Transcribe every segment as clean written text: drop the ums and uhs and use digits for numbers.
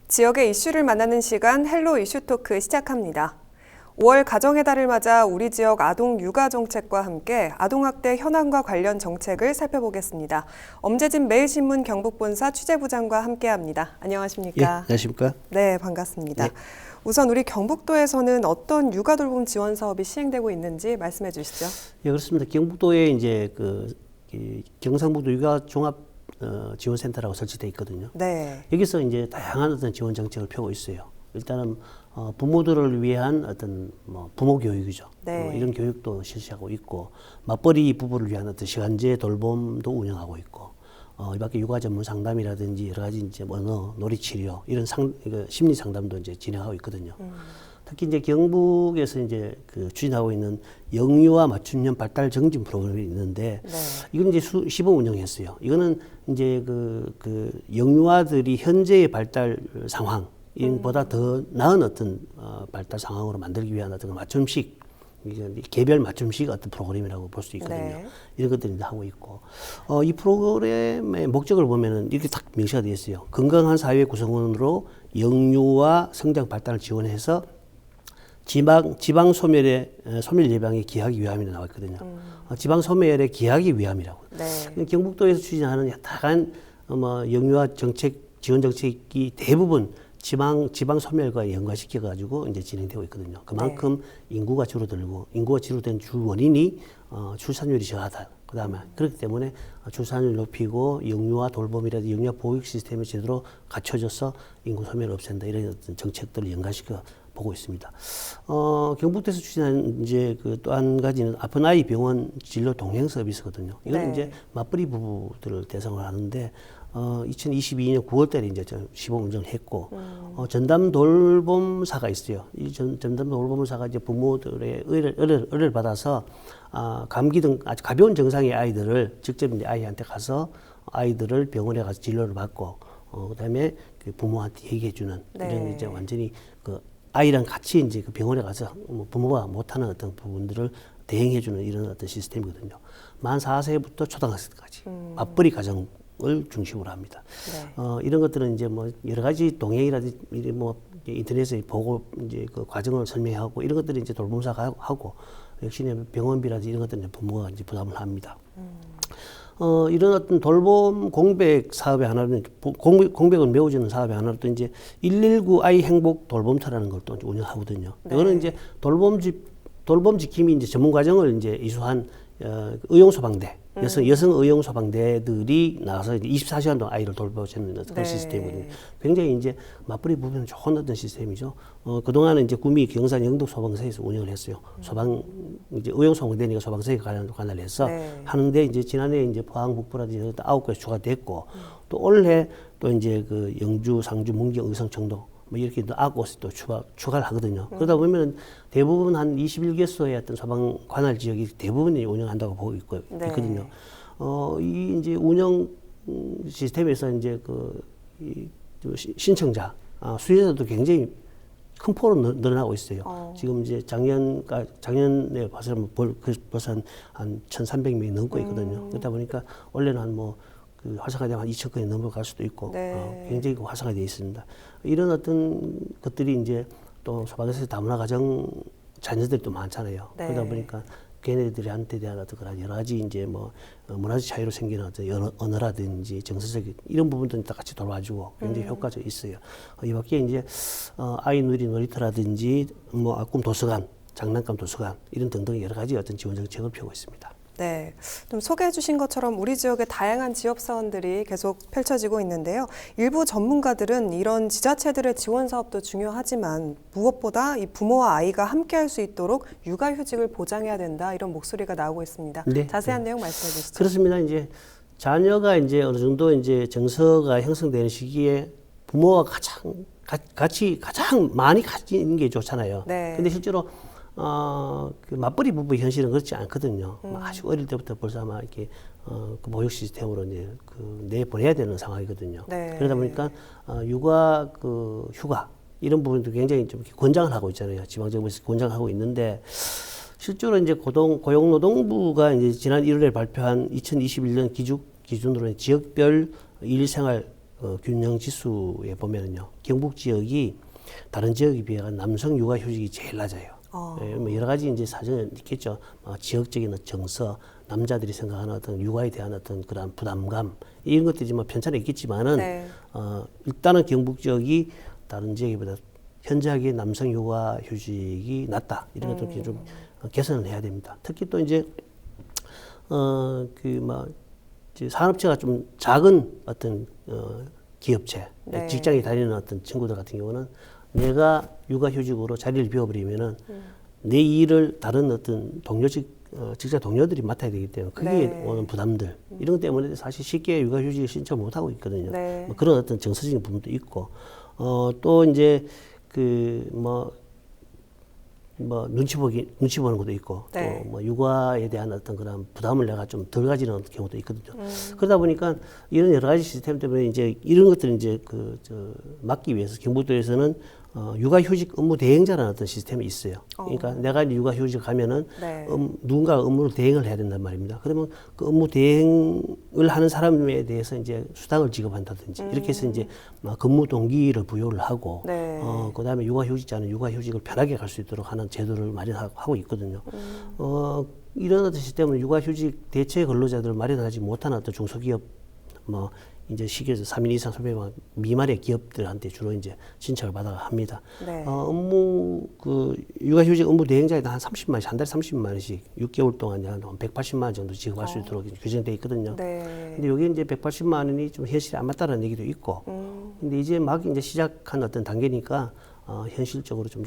지역의 이슈를 만나는 시간 헬로 이슈 토크 시작합니다. 5월 가정의 달을 맞아 우리 지역 아동 육아 정책과 함께 아동학대 현황과 관련 정책을 살펴보겠습니다. 엄재진 매일신문 경북본사 취재부장과 함께합니다. 안녕하십니까? 예, 안녕하십니까? 네, 반갑습니다. 네. 우선 우리 경북도에서는 어떤 육아 돌봄 지원 사업이 시행되고 있는지 말씀해 주시죠. 예, 그렇습니다. 경북도에 이제 경상북도 육아 종합 지원센터라고 설치되어 있거든요. 네. 여기서 이제 다양한 어떤 지원 정책을 펴고 있어요. 일단은 부모들을 위한 어떤 부모 교육이죠. 네. 이런 교육도 실시하고 있고, 맞벌이 부부를 위한 어떤 시간제 돌봄도 운영하고 있고, 이 밖에 육아 전문 상담이라든지 여러 가지 이제 언어, 놀이 치료 이런 심리 상담도 이제 진행하고 있거든요. 특히 이제 경북에서 이제 추진하고 있는 영유아 맞춤형 발달 정진 프로그램이 있는데, 네. 이건 이제 시범 운영했어요. 이거는 이제 영유아들이 현재의 발달 상황, 보다 더 나은 어떤 발달 상황으로 만들기 위한 어떤 맞춤식, 개별 맞춤식 어떤 프로그램이라고 볼 수 있거든요. 네. 이런 것들을 하고 있고, 이 프로그램의 목적을 보면은 이렇게 딱 명시가 되어 있어요. 건강한 사회 구성원으로 영유아 성장 발달을 지원해서 지방 소멸 예방에 기하기 위함이라 나와 있거든요. 지방 소멸에 기하기 위함이라고. 네. 경북도에서 추진하는 다양한 영유아 정책, 지원 정책이 대부분 지방 소멸과 연관시켜 가지고 이제 진행되고 있거든요. 그만큼 인구가 줄어들고, 인구가 줄어든 주 원인이 출산율이 저하다. 그다음에 그렇기 때문에 출산율 높이고 영유아 돌봄이라든지 영유아 보육 시스템이 제대로 갖춰져서 인구 소멸을 없앤다, 이런 어떤 정책들을 연관시켜 보고 있습니다. 경북도에서 추진한 이제 또 한 가지는 아픈 아이 병원 진료 동행 서비스거든요. 이건 네. 이제 맞벌이 부부들을 대상으로 하는데, 2022년 9월달에 이제 시범 운영을 했고, 전담 돌봄사가 있어요. 이 전담 돌봄사가 이제 부모들의 의뢰를 받아서 감기 등 아주 가벼운 증상의 아이들을 직접 이제 아이한테 가서 아이들을 병원에 가서 진료를 받고, 그다음에 부모한테 얘기해주는, 네. 이런 이제 완전히 아이랑 같이 이제 병원에 가서 부모가 못하는 어떤 부분들을 대행해주는 이런 어떤 시스템이거든요. 만 4세부터 초등학생까지 맞벌이 가정을 중심으로 합니다. 네. 이런 것들은 이제 여러 가지 동행이라든지 인터넷에 보고 이제 그 과정을 설명하고, 이런 것들이 이제 돌봄사가 하고, 역시 병원비라든지 이런 것들은 부모가 이제 부담을 합니다. 이런 어떤 돌봄 공백 사업의 하나는, 공백을 메워주는 사업의 하나로 또 이제 119 아이 행복 돌봄터라는 걸 또 운영하거든요. 네. 이거는 이제 돌봄 지킴이 이제 전문 과정을 이제 이수한 의용 소방대, 여성 의용 소방대들이 나와서 이제 24시간 동안 아이를 돌봐주는 그런 네. 시스템이거든요. 굉장히 이제 맞벌이 부분은 좋은 어떤 시스템이죠. 그동안은 이제 구미, 경산, 영덕 소방서에서 운영을 했어요. 이제 의용 소방대니까 소방서에 관할을 해서 네. 하는데, 이제 지난해 이제 포항, 북부라든지 9곳이 추가됐고, 또 올해 또 이제 영주, 상주, 문경, 의성, 청도 이렇게 또 9곳이 또 추가를 하거든요. 그러다 보면 대부분 한 21개소의 어떤 소방 관할 지역이 대부분이 운영한다고 보고 네. 있거든요. 이 이제 운영 시스템에서 이제 신청자, 수혜자도 굉장히 큰 폭으로 늘어나고 있어요. 지금 이제 작년에 봐서 벌써 한 1,300명이 넘고 있거든요. 그러다 보니까 원래는 활성화되면 한 2,000건이 넘어갈 수도 있고, 네. 굉장히 활성화되어 있습니다. 이런 어떤 것들이 이제 또 소방에서 다문화 가정 자녀들이 또 많잖아요. 네. 그러다 보니까 걔네들한테 대한 어떤 그런 여러 가지 이제 문화적 차이로 생기는 어떤 언어라든지 정서적인 이런 부분들은 다 같이 돌봐주고 굉장히 효과가 있어요. 이 밖에 이제 아이 누리 놀이터라든지 아꿈 도서관, 장난감 도서관 이런 등등 여러 가지 어떤 지원 정책을 펴고 있습니다. 네, 좀 소개해 주신 것처럼 우리 지역의 다양한 지역 사원들이 계속 펼쳐지고 있는데요. 일부 전문가들은 이런 지자체들의 지원 사업도 중요하지만 무엇보다 이 부모와 아이가 함께할 수 있도록 육아휴직을 보장해야 된다, 이런 목소리가 나오고 있습니다. 네. 자세한 내용 말씀해 주시죠. 그렇습니다. 이제 자녀가 이제 어느 정도 이제 정서가 형성되는 시기에 부모와 가장 많이 같이 있는 게 좋잖아요. 네. 근데 실제로 맞벌이 부부의 현실은 그렇지 않거든요. 아주 어릴 때부터 벌써 아마 이렇게 보육 시스템으로 이제 내보내야 되는 상황이거든요. 네. 그러다 보니까 육아 휴가 이런 부분도 굉장히 좀 권장을 하고 있잖아요. 지방정부에서 권장을 하고 있는데, 실제로 이제 고용노동부가 이제 지난 1월에 발표한 2021년 기준으로 지역별 일생활 균형 지수에 보면은요, 경북 지역이 다른 지역에 비해 남성 육아 휴직이 제일 낮아요. 뭐 여러 가지 이제 사정이 있겠죠. 지역적인 정서, 남자들이 생각하는 어떤 육아에 대한 어떤 그런 부담감 이런 것들이 뭐 편차는 있겠지만은 네. 일단은 경북 지역이 다른 지역보다 현저하게 남성 육아 휴직이 낮다 이런 것들 좀 개선을 해야 됩니다. 특히 또 이제 이제 산업체가 좀 작은 어떤 기업체, 네. 직장에 다니는 어떤 친구들 같은 경우는 내가 육아휴직으로 자리를 비워버리면은 내 일을 다른 어떤 직장 동료들이 맡아야 되기 때문에 그게 네. 오는 부담들 이런 것 때문에 사실 쉽게 육아휴직을 신청 못 하고 있거든요. 네. 뭐 그런 어떤 정서적인 부분도 있고 또 이제 눈치 보는 것도 있고 네. 또 뭐 육아에 대한 어떤 그런 부담을 내가 좀 덜 가지는 경우도 있거든요. 그러다 보니까 이런 여러 가지 시스템 때문에 이제 이런 것들을 이제 막기 위해서 경북도에서는 육아휴직 업무 대행자라는 어떤 시스템이 있어요. 그러니까 내가 이제 육아휴직 가면은 네. 누군가 업무를 대행을 해야 된단 말입니다. 그러면 그 업무 대행을 하는 사람에 대해서 이제 수당을 지급한다든지 이렇게 해서 이제 근무 동기를 부여를 하고 네. 그다음에 육아휴직자는 육아휴직을 편하게 갈 수 있도록 하는 제도를 마련하고 있거든요. 이런 어떤 시스템은 육아휴직 대체 근로자들을 마련하지 못하는 어떤 중소기업 이제 시기에서 3인 이상 소비만 미만의 기업들한테 주로 이제 신청을 받아 합니다. 네. 육아휴직 업무 대행자에 한 30만 원씩, 한 달에 30만 원씩 6개월 동안 한 180만 원 정도 지급할 수 있도록 규정되어 있거든요. 네. 근데 여기 이제 180만 원이 좀 현실에 안 맞다는 얘기도 있고, 근데 이제 막 이제 시작한 어떤 단계니까 현실적으로 좀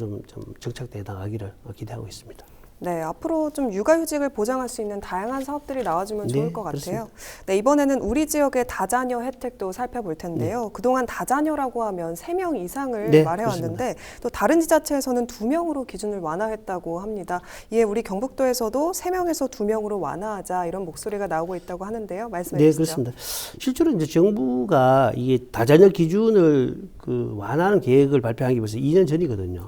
정착돼 나가기를 기대하고 있습니다. 네, 앞으로 좀 육아휴직을 보장할 수 있는 다양한 사업들이 나와주면 좋을 네, 것 같아요. 그렇습니다. 네, 이번에는 우리 지역의 다자녀 혜택도 살펴볼 텐데요. 그동안 다자녀라고 하면 3명 이상을 네, 말해왔는데 또 다른 지자체에서는 2명으로 기준을 완화했다고 합니다. 이에 우리 경북도에서도 3명에서 2명으로 완화하자 이런 목소리가 나오고 있다고 하는데요. 말씀해 네, 주시죠. 그렇습니다. 실제로 이제 정부가 이게 다자녀 기준을 완화하는 계획을 발표한 게 벌써 2년 전이거든요.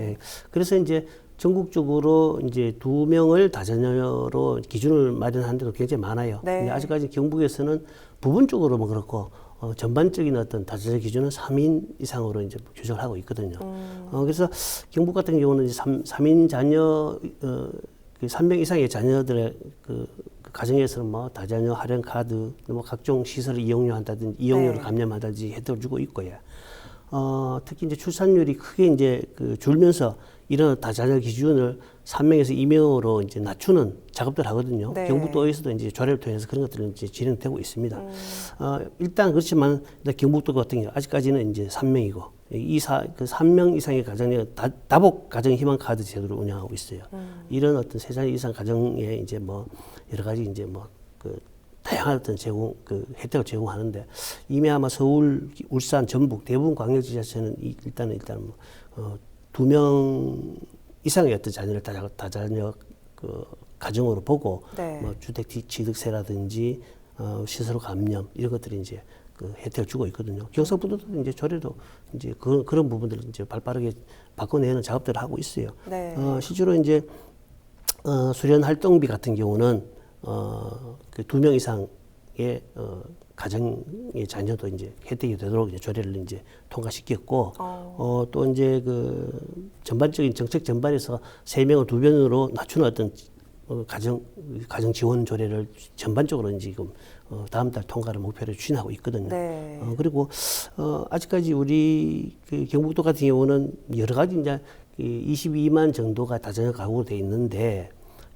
예, 그래서 이제 전국적으로 이제 2명을 다자녀로 기준을 마련한 데도 굉장히 많아요. 네. 근데 아직까지 경북에서는 부분적으로만 그렇고 전반적인 어떤 다자녀 기준은 3인 이상으로 이제 규정을 하고 있거든요. 그래서 경북 같은 경우는 이제 3인 자녀, 3명 이상의 자녀들의 그 가정에서는 뭐 다자녀 할인 카드, 뭐 각종 시설을 이용료를 네. 감면하든지 혜택을 주고 있고요. 특히 이제 출산율이 크게 이제 줄면서 이런 다자녀 기준을 3명에서 2명으로 이제 낮추는 작업들 하거든요. 네. 경북도에서도 이제 조례를 통해서 그런 것들은 이제 진행되고 있습니다. 일단 그렇지만 경북도 같은 경우 아직까지는 이제 3명이고 그 3명 이상의 가정에 다복 가정 희망 카드 제도를 운영하고 있어요. 이런 어떤 3살 이상 가정에 이제 뭐 여러 가지 이제 다양한 어떤 혜택을 제공하는데 이미 아마 서울, 울산, 전북 대부분 광역지자체는 일단은 2명 이상의 어떤 자녀를 다자녀 가정으로 보고 네. 뭐 주택 취득세라든지 시설 감면 이런 것들이 이제 혜택을 주고 있거든요. 경상북도도 이제 조례도 이제 그런 부분들을 이제 발빠르게 바꿔내는 작업들을 하고 있어요. 네. 실제로 이제 수련 활동비 같은 경우는 2명 이상의 가정의 자녀도 이제 혜택이 되도록 이제 조례를 이제 통과시켰고, 또 이제 전반적인 정책 전반에서 3명을 2명으로 낮추는 어떤 가정 지원 조례를 전반적으로 지금 다음 달 통과를 목표로 추진하고 있거든요. 네. 그리고 아직까지 우리 경북도 같은 경우는 여러 가지 이제 22만 정도가 다자녀 가구로 돼 있는데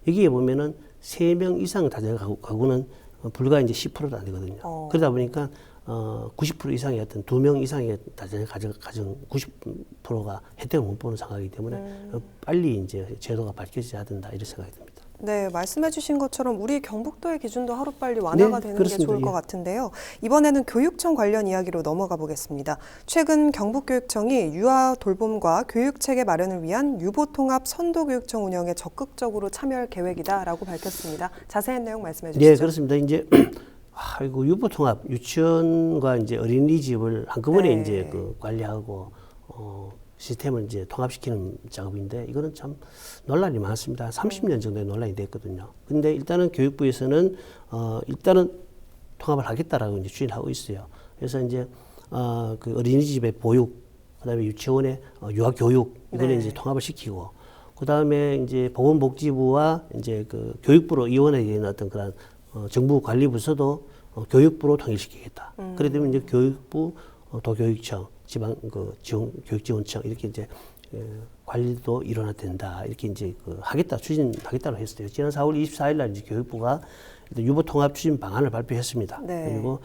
여기에 보면은 3명 이상 다자녀 가구는 불과 이제 10%도 안 되거든요. 그러다 보니까 90% 이상의 어떤 2명 이상의 다자녀 가정 90%가 혜택을 못 보는 상황이기 때문에 빨리 이제 제도가 밝혀져야 된다 이런 생각이 듭니다. 네, 말씀해주신 것처럼 우리 경북도의 기준도 하루빨리 완화가 네, 되는 그렇습니다. 게 좋을 것 예. 같은데요. 이번에는 교육청 관련 이야기로 넘어가 보겠습니다. 최근 경북교육청이 유아 돌봄과 교육체계 마련을 위한 유보통합 선도교육청 운영에 적극적으로 참여할 계획이다라고 밝혔습니다. 자세한 내용 말씀해 주시죠. 네, 그렇습니다. 이제 이거 유보통합 유치원과 이제 어린이집을 한꺼번에 네. 이제 관리하고 시스템을 이제 통합시키는 작업인데 이거는 참 논란이 많습니다. 30년 정도의 논란이 됐거든요. 근데 일단은 교육부에서는 일단은 통합을 하겠다라고 이제 추진하고 있어요. 그래서 이제 그 어린이집의 보육, 그다음에 유치원의 유아 교육 이거를 네. 이제 통합을 시키고, 그다음에 이제 보건복지부와 이제 그 교육부로 이원해 있는 어떤 그런 정부 관리 부서도 교육부로 통일시키겠다. 그래 되면 이제 교육부, 도교육청, 지방 그 교육지원청 이렇게 이제 관리도 일어나 된다. 이렇게 이제 추진하겠다고 했어요. 지난 4월 24일 날 이제 교육부가 유보 통합 추진 방안을 발표했습니다. 네. 그리고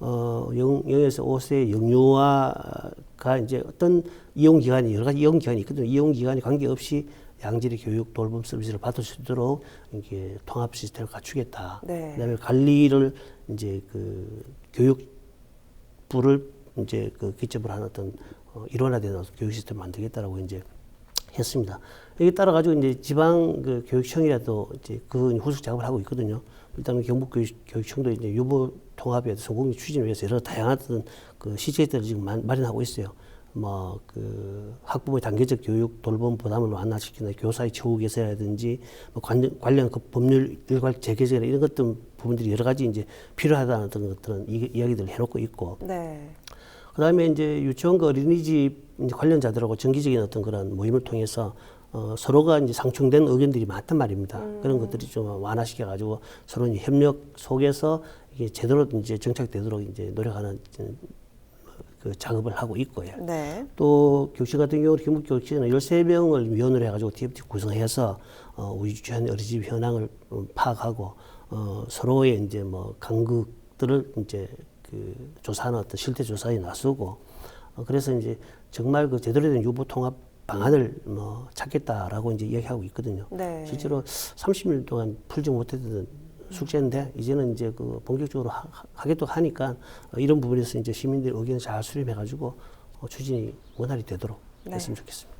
0에서 5세 영유아가 이제 어떤 이용 기관이 여러 가지 이용 기관이 있거든요. 이용 기관이 관계없이 양질의 교육 돌봄 서비스를 받을 수 있도록 이게 통합 시스템을 갖추겠다. 네. 그다음에 관리를 이제 그 교육부를 이제 그 기점으로 하는 어떤 일원화된 교육 시스템을 만들겠다라고 이제 했습니다. 여기 따라 가지고 이제 지방 그 교육청이라도 이제 그 후속 작업을 하고 있거든요. 일단은 경북교육청도 이제 유보 통합에 성공 추진을 위해서 여러 다양한 어떤 그 시책들을 지금 마련하고 있어요. 뭐 그 학부모의 단계적 교육 돌봄 부담을 완화시키는 교사의 처우 개선이라든지 뭐 관련 그 법률 일괄 재개정이나 이런 것들 부분들이 여러 가지 이제 필요하다는 어떤 그런 이야기들을 해놓고 있고. 네. 그다음에 이제 유치원과 어린이집 관련자들하고 정기적인 어떤 그런 모임을 통해서 서로가 이제 상충된 의견들이 많단 말입니다. 그런 것들이 좀 완화시켜 가지고 서로 이제 협력 속에서 이게 제대로 이제 정착되도록 이제 노력하는 그 작업을 하고 있고요. 네. 또 교육청 같은 경우는 경북교육청은 13명을 위원으로 해가지고 TFT 구성해서 우리 유치원 어린이집 현황을 파악하고 서로의 이제 뭐 간극들을 이제 그 조사하는 어떤 실태 조사에 나서고 그래서 이제 정말 그 제대로 된 유보 통합 방안을 뭐 찾겠다라고 이제 이야기하고 있거든요. 네. 실제로 30일 동안 풀지 못했던 숙제인데 이제는 이제 그 본격적으로 하겠다고 하니까 이런 부분에서 이제 시민들의 의견을 잘 수렴해가지고 추진이 원활히 되도록 네. 했으면 좋겠습니다.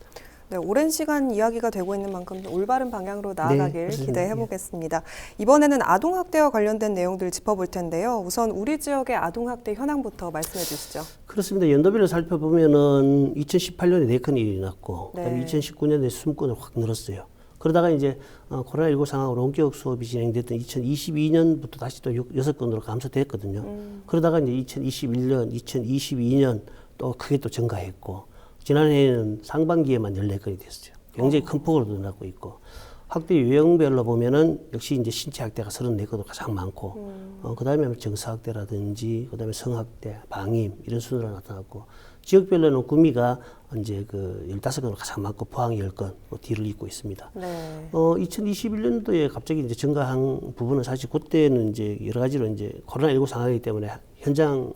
네, 오랜 시간 이야기가 되고 있는 만큼 올바른 방향으로 나아가길 네, 기대해 보겠습니다. 이번에는 아동학대와 관련된 내용들 짚어볼 텐데요. 우선 우리 지역의 아동학대 현황부터 말씀해 주시죠. 그렇습니다. 연도별로 살펴보면은 2018년에 4건 일이 났고, 네. 그다음에 2019년에 20건으로 확 늘었어요. 그러다가 이제 코로나19 상황으로 원격 수업이 진행됐던 2022년부터 다시 또 6건으로 감소됐거든요. 그러다가 이제 2021년, 2022년 또 크게 또 증가했고, 지난해에는 상반기에만 14건이 됐어요. 굉장히 큰 폭으로 늘어나고 있고, 학대 유형별로 보면은 역시 이제 신체 학대가 34건으로 가장 많고, 그 다음에 정서학대라든지, 그 다음에 성학대, 방임, 이런 순으로 나타났고, 지역별로는 구미가 이제 그 15건으로 가장 많고, 포항이 10건, 뒤를 잇고 있습니다. 네. 2021년도에 갑자기 이제 증가한 부분은 사실 그때는 이제 여러 가지로 이제 코로나19 상황이기 때문에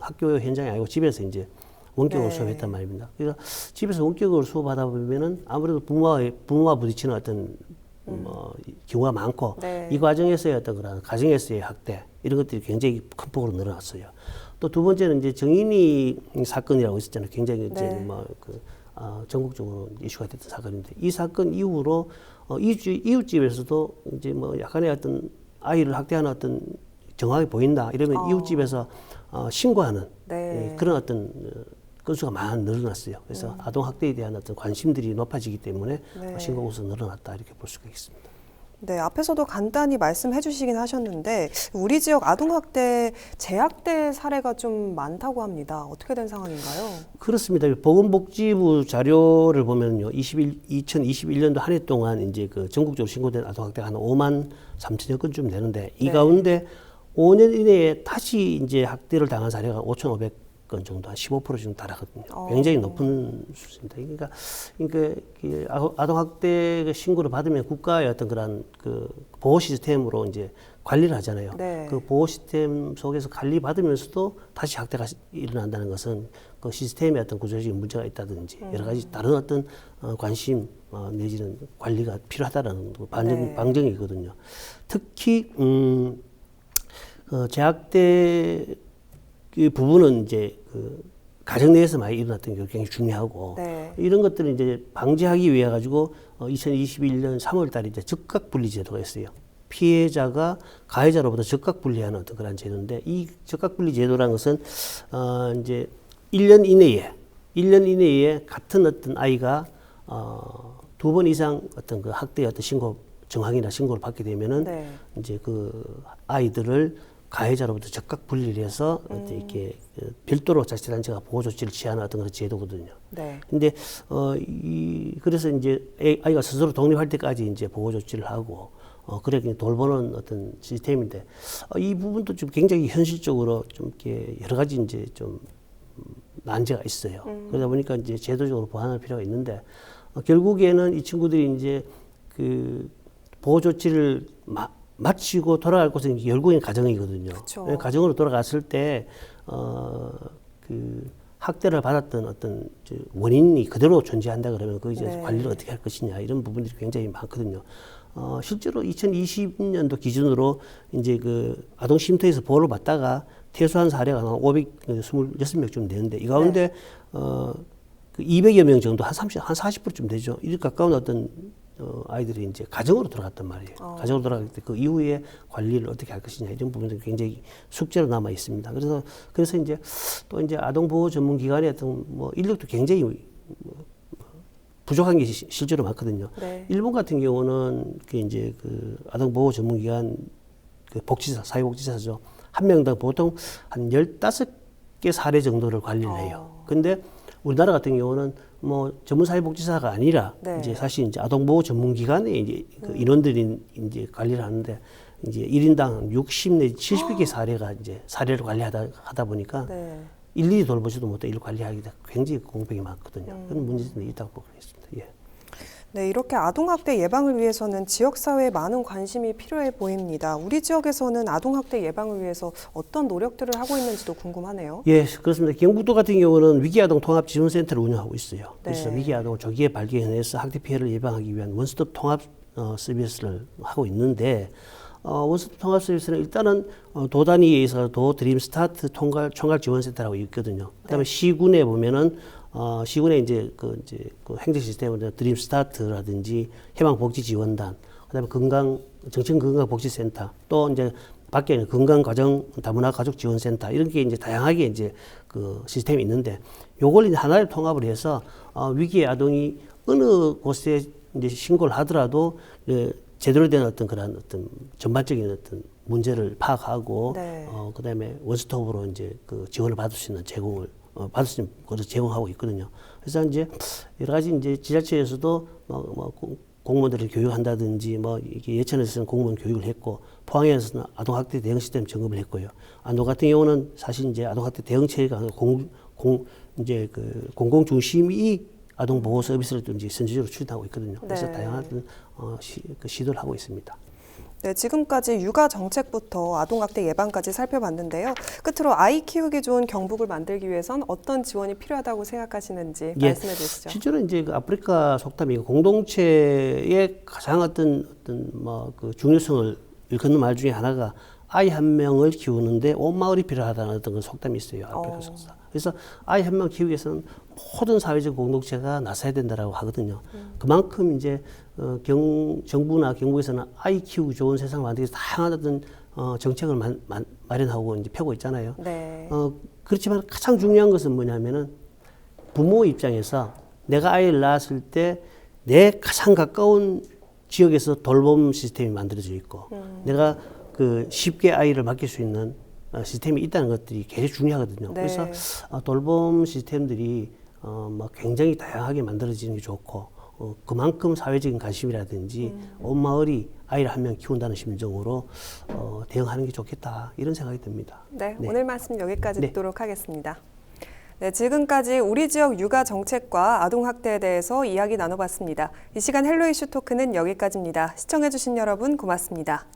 학교 현장이 아니고 집에서 이제 원격으로 네. 수업했단 말입니다. 그래서 집에서 원격으로 수업하다 보면은 아무래도 부모와 부딪히는 어떤 경우가 많고 네. 이 과정에서의 어떤 그런 가정에서의 학대 이런 것들이 굉장히 큰 폭으로 늘어났어요. 또 두 번째는 이제 정인이 사건이라고 있었잖아요. 굉장히 이제 네. 전국적으로 이슈가 됐던 사건인데 이 사건 이후로 이웃집에서도 이제 뭐 약간의 어떤 아이를 학대하는 어떤 정황이 보인다 이러면 이웃집에서 신고하는 네. 그런 어떤 건수가 많이 늘어났어요. 그래서 아동 학대에 대한 어떤 관심들이 높아지기 때문에 네. 신고 건수가 늘어났다 이렇게 볼 수가 있습니다. 네, 앞에서도 간단히 말씀해 주시긴 하셨는데 우리 지역 아동학대 재학대 사례가 좀 많다고 합니다. 어떻게 된 상황인가요? 그렇습니다. 보건복지부 자료를 보면요, 2021년도 한 해 동안 이제 그 전국적으로 신고된 아동학대가 한 5만 3천여 건쯤 되는데 이 네. 가운데 5년 이내에 다시 이제 학대를 당한 사례가 5,500건 정도, 한 15% 정도 달하거든요. 굉장히 높은 수준입니다. 그러니까 아동학대 신고를 받으면 국가의 어떤 그런 그 보호 시스템으로 이제 관리를 하잖아요. 네. 그 보호 시스템 속에서 관리 받으면서도 다시 학대가 일어난다는 것은 그 시스템에 어떤 구조적인 문제가 있다든지 여러 가지 다른 어떤 관심 내지는 관리가 필요하다라는 방증이거든요. 특히 재학대 그 부분은 이제 그 가정 내에서 많이 일어났던 게 굉장히 중요하고 네. 이런 것들을 이제 방지하기 위해 가지고 2021년 3월 달에 이제 적각 분리 제도가 있어요. 피해자가 가해자로부터 적각 분리하는 어떤 그런 제도인데 이 적각 분리 제도라는 것은 이제 1년 이내에 같은 어떤 아이가 2번 이상 어떤 그 학대의 어떤 신고 정황이나 신고를 받게 되면은 네. 이제 그 아이들을 가해자로부터 적극 분리를 해서 이렇게 별도로 자치단체가 보호 조치를 취하는 어떤 그런 제도거든요. 네. 근데 그래서 이제 아이가 스스로 독립할 때까지 이제 보호 조치를 하고 그래 그냥 돌보는 어떤 시스템인데 이 부분도 좀 굉장히 현실적으로 좀 이렇게 여러 가지 이제 좀 난제가 있어요. 그러다 보니까 이제 제도적으로 보완할 필요가 있는데 결국에는 이 친구들이 이제 그 보호 조치를 마치고 돌아갈 곳은 결국엔 가정이거든요. 그쵸. 가정으로 돌아갔을 때 그 학대를 받았던 어떤 원인이 그대로 존재한다 그러면 그 이제 네. 관리를 어떻게 할 것이냐 이런 부분들이 굉장히 많거든요. 실제로 2020년도 기준으로 이제 그 아동 쉼터에서 보호를 받다가 퇴소한 사례가 한 526명쯤 되는데 이 가운데 그 200여 명 정도 한 40%쯤 되죠. 이렇게 가까운 어떤 아이들이 이제 가정으로 돌아갔단 말이에요. 가정으로 돌아갈 때 그 이후에 관리를 어떻게 할 것이냐 이런 부분들이 굉장히 숙제로 남아 있습니다. 그래서 이제 또 이제 아동 보호 전문 기관의 어떤 뭐 인력도 굉장히 부족한 게 실제로 많거든요. 네. 일본 같은 경우는 그 이제 그 아동 보호 전문 기관 그 복지사, 사회복지사죠. 한 명당 보통 한 15개 사례 정도를 관리를 해요. 근데 우리나라 같은 경우는 뭐 전문 사회복지사가 아니라 네. 이제 사실 이제 아동보호 전문기관에 이제 그 인원들이 이제 관리를 하는데 이제 1인당 60 내지 70개 사례가 이제 사례를 관리하다 보니까 네. 일일이 돌보지도 못해 일 관리하기가 굉장히 공백이 많거든요. 그런 문제들이 있다고 보고 있습니다. 예. 네, 이렇게 아동학대 예방을 위해서는 지역사회에 많은 관심이 필요해 보입니다. 우리 지역에서는 아동학대 예방을 위해서 어떤 노력들을 하고 있는지도 궁금하네요. 예, 그렇습니다. 경북도 같은 경우는 위기아동 통합지원센터를 운영하고 있어요. 그래서 네. 위기아동을 조기에 발견해서 학대 피해를 예방하기 위한 원스톱 통합 서비스를 하고 있는데 원스톱 통합 서비스는 일단은 도 단위에서 도 드림 스타트 총괄 지원센터라고 있거든요. 그다음에 시군에 보면은 시군에 이제 그 행정 시스템으로 드림 스타트라든지 해방복지지원단, 그다음에 정신건강복지센터, 또 이제 밖에는 건강가정 다문화 가족 지원센터 이런 게 이제 다양하게 이제 그 시스템이 있는데 요걸 이제 하나를 통합을 해서 위기의 아동이 어느 곳에 이제 신고를 하더라도 제대로 된 어떤 그런 어떤 전반적인 어떤 문제를 파악하고 네. 그다음에 원스톱으로 이제 그 지원을 받을 수 있는 받을 수 있는 것을 제공하고 있거든요. 그래서 이제 여러 가지 이제 지자체에서도 공무원들을 교육한다든지 이게 예천에서는 공무원 교육을 했고 포항에서는 아동학대 대응 시스템 점검을 했고요. 안동 같은 경우는 사실 이제 아동학대 대응체가 이제 그 공공 중심이 아동 보호 서비스를 또 이제 선제적으로 추진하고 있거든요. 그래서 네. 다양한 시도를 하고 있습니다. 네, 지금까지 육아 정책부터 아동학대 예방까지 살펴봤는데요. 끝으로 아이 키우기 좋은 경북을 만들기 위해선 어떤 지원이 필요하다고 생각하시는지 말씀해 주시죠. 실제로 이제 그 아프리카 속담이 공동체의 가장 어떤 그 중요성을 일컫는 말 중에 하나가 아이 한 명을 키우는데 온 마을이 필요하다는 어떤 그 속담이 있어요. 아프리카 속담. 그래서 아이 한 명 키우기 위해서는 모든 사회적 공동체가 나서야 된다라고 하거든요. 그만큼 이제 정부나 경북에서는 아이 키우기 좋은 세상을 만들기 위해서 다양한 어떤 정책을 마련하고 이제 펴고 있잖아요. 네. 그렇지만 가장 중요한 것은 뭐냐면은 부모 입장에서 내가 아이를 낳았을 때 내 가장 가까운 지역에서 돌봄 시스템이 만들어져 있고 내가 그 쉽게 아이를 맡길 수 있는 시스템이 있다는 것들이 굉장히 중요하거든요. 네. 그래서 돌봄 시스템들이 굉장히 다양하게 만들어지는 게 좋고 그만큼 사회적인 관심이라든지 온 마을이 아이를 한 명 키운다는 심정으로 대응하는 게 좋겠다 이런 생각이 듭니다. 네, 오늘 말씀 여기까지 네. 듣도록 하겠습니다. 네, 지금까지 우리 지역 육아 정책과 아동학대에 대해서 이야기 나눠봤습니다. 이 시간 헬로 이슈 토크는 여기까지입니다. 시청해주신 여러분 고맙습니다.